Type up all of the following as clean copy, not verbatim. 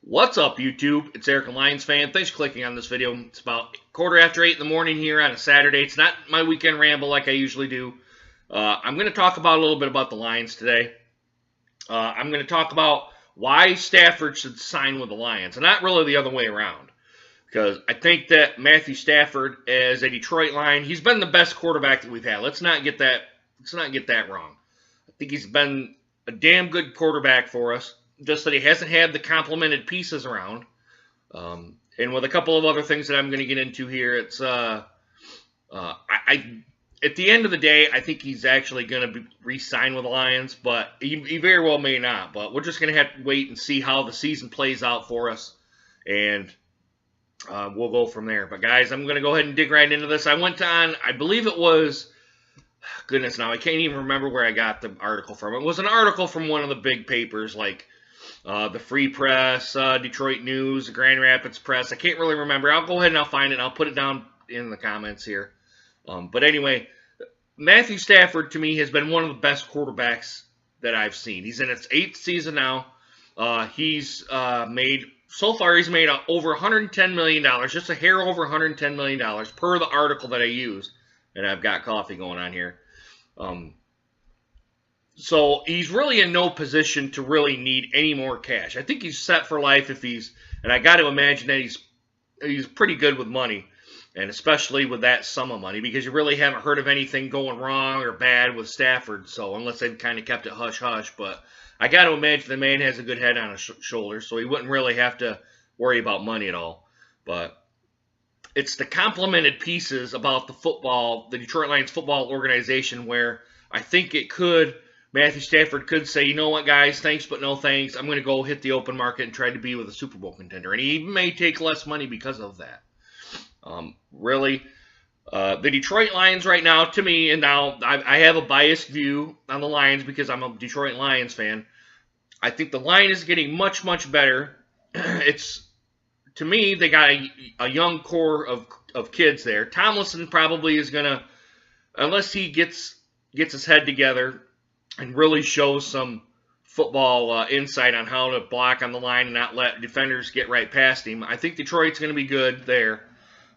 What's up, YouTube? It's Eric, a Lions fan. Thanks for clicking on this video. It's about 8:15 in the morning here on a Saturday. It's not my weekend ramble like I usually do. I'm going to talk about a little bit about the Lions today. I'm going to talk about why Stafford should sign with the Lions, and not really the other way around. Because I think that Matthew Stafford, as a Detroit Lion, he's been the best quarterback that we've had. Let's not get that wrong. I think he's been a damn good quarterback for us. Just that he hasn't had the complemented pieces around. And with a couple of other things that I'm going to get into here, it's at the end of the day, I think he's actually going to re-sign with the Lions, but he very well may not. But we're just going to have to wait and see how the season plays out for us, and we'll go from there. But guys, I'm going to go ahead and dig right into this. I went on, I believe it was, goodness, now I can't even remember where I got the article from. It was an article from one of the big papers, like the Free Press, Detroit News, Grand Rapids Press. I can't really remember. I'll go ahead and I'll find it, and I'll put it down in the comments here. But anyway, Matthew Stafford, to me, has been one of the best quarterbacks that I've seen. He's in his 8th season now. He's made over $110 million, just a hair over $110 million per the article that I used. And I've got coffee going on here. So he's really in no position to really need any more cash. I think he's set for life and I got to imagine that he's pretty good with money, and especially with that sum of money, because you really haven't heard of anything going wrong or bad with Stafford. So unless they've kind of kept it hush hush, but I got to imagine the man has a good head on his shoulders, so he wouldn't really have to worry about money at all. But it's the complemented pieces about the Detroit Lions football organization, where I think Matthew Stafford could say, you know what, guys, thanks but no thanks. I'm going to go hit the open market and try to be with a Super Bowl contender. And he may take less money because of that. Really, the Detroit Lions right now, to me, and now I have a biased view on the Lions because I'm a Detroit Lions fan. I think the line is getting much, much better. To me, they got a young core of kids there. Tomlinson probably is going to, unless he gets his head together and really shows some football insight on how to block on the line and not let defenders get right past him, I think Detroit's going to be good there.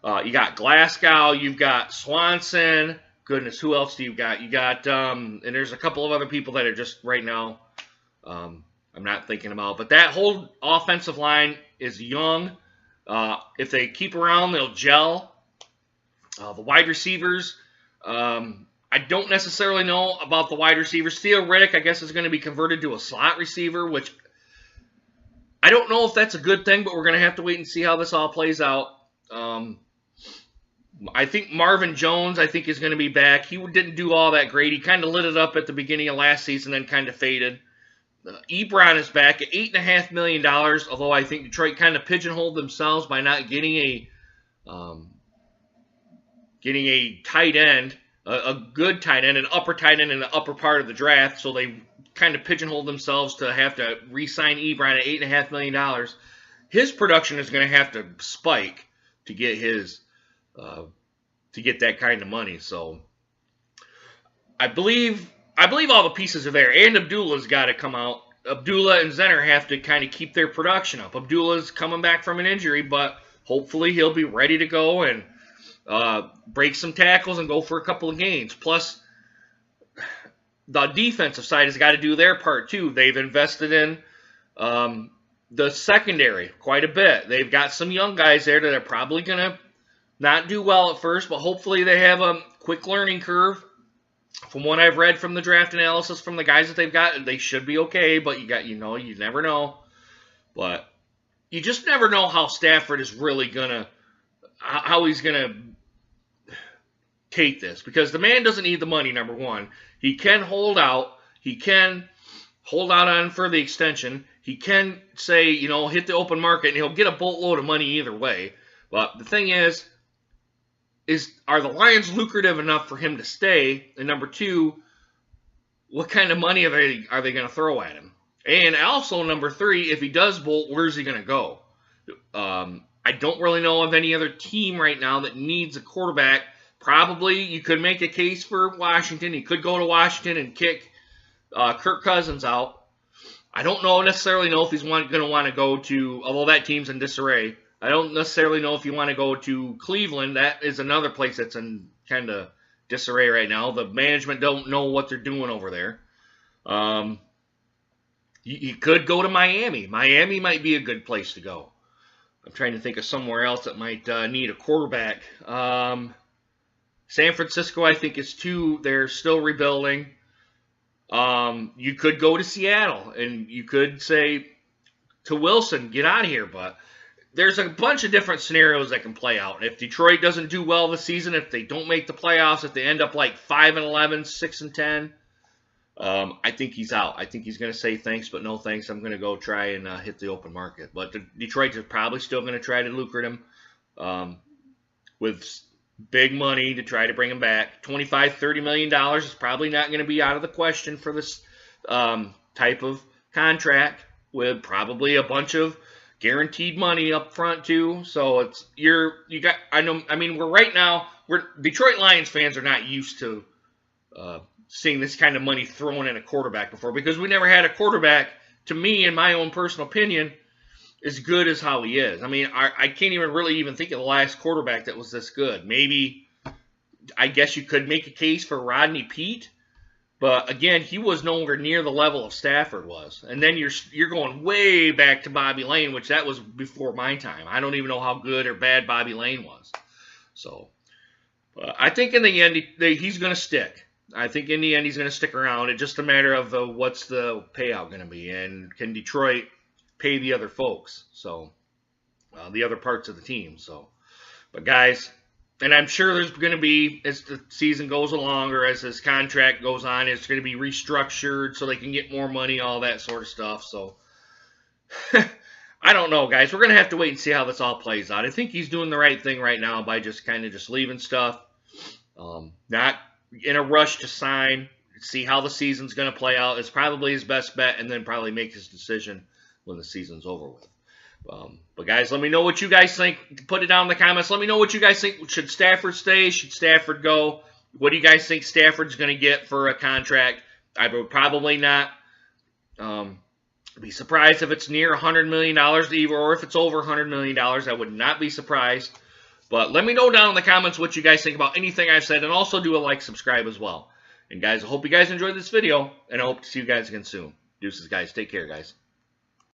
You got Glasgow, you've got Swanson. Goodness, who else do you got? You got, and there's a couple of other people that are just right now I'm not thinking about. But that whole offensive line is young. If they keep around, they'll gel. The wide receivers, I don't necessarily know about the wide receivers. Theo Riddick, I guess, is going to be converted to a slot receiver, which I don't know if that's a good thing, but we're going to have to wait and see how this all plays out. I think Marvin Jones, is going to be back. He didn't do all that great. He kind of lit it up at the beginning of last season, then kind of faded. Ebron is back at $8.5 million, although I think Detroit kind of pigeonholed themselves by not getting a tight end. A good tight end, an upper tight end in the upper part of the draft, so they kind of pigeonholed themselves to have to re-sign Ebron at $8.5 million. His production is going to have to spike to get that kind of money. So I believe all the pieces are there, and Abdullah's got to come out. Abdullah and Zenner have to kind of keep their production up. Abdullah's coming back from an injury, but hopefully he'll be ready to go and break some tackles and go for a couple of gains. Plus, the defensive side has got to do their part too. They've invested in the secondary quite a bit. They've got some young guys there that are probably going to not do well at first, but hopefully they have a quick learning curve. From what I've read from the draft analysis from the guys that they've got, they should be okay, but you never know. But you just never know how Stafford is really how he's going to take this, because the man doesn't need the money, number one. He can hold out. He can hold out on for the extension. He can say, hit the open market, and he'll get a boatload of money either way. But the thing is are the Lions lucrative enough for him to stay? And number two, what kind of money are they going to throw at him? And also, number three, if he does bolt, where's he going to go? I don't really know of any other team right now that needs a quarterback. Probably you could make a case for Washington. He could go to Washington and kick Kirk Cousins out. I don't necessarily know if he's going to want to go to, although that team's in disarray. I don't necessarily know if you want to go to Cleveland. That is another place that's in kind of disarray right now. The management don't know what they're doing over there. You could go to Miami. Miami might be a good place to go. I'm trying to think of somewhere else that might need a quarterback. San Francisco, I think, is too. They're still rebuilding. You could go to Seattle, and you could say to Wilson, get out of here. But there's a bunch of different scenarios that can play out. If Detroit doesn't do well this season, if they don't make the playoffs, if they end up like 5-11, 6-10, I think he's out. I think he's going to say thanks, but no thanks. I'm going to go try and hit the open market. But Detroit is probably still going to try to lucrate him with big money to try to bring him back. $25-30 million is probably not going to be out of the question for this type of contract, with probably a bunch of guaranteed money up front too. So we're right now, Detroit Lions fans are not used to seeing this kind of money thrown in a quarterback before, because we never had a quarterback, to me, in my own personal opinion, as good as how he is. I mean, I can't even really think of the last quarterback that was this good. Maybe, I guess you could make a case for Rodney Peete, but again, he was nowhere near the level of Stafford was. And then you're going way back to Bobby Lane, which that was before my time. I don't even know how good or bad Bobby Lane was. So, I think in the end, he's going to stick. I think in the end, he's going to stick around. It's just a matter of what's the payout going to be, and can Detroit pay the other folks, so the other parts of the team. So, but guys, and I'm sure there's going to be, as the season goes along, or as his contract goes on, it's going to be restructured so they can get more money, all that sort of stuff. So, I don't know, guys. We're going to have to wait and see how this all plays out. I think he's doing the right thing right now by just kind of just leaving stuff, not in a rush to sign, see how the season's going to play out. It's probably his best bet, and then probably make his decision when the season's over with. But guys, let me know what you guys think. Put it down in the comments. Let me know what you guys think. Should Stafford stay? Should Stafford go? What do you guys think Stafford's going to get for a contract? I would probably not be surprised if it's near $100 million, or if it's over $100 million. I would not be surprised. But let me know down in the comments what you guys think about anything I've said, and also do a like, subscribe as well. And guys, I hope you guys enjoyed this video, and I hope to see you guys again soon. Deuces, guys. Take care, guys.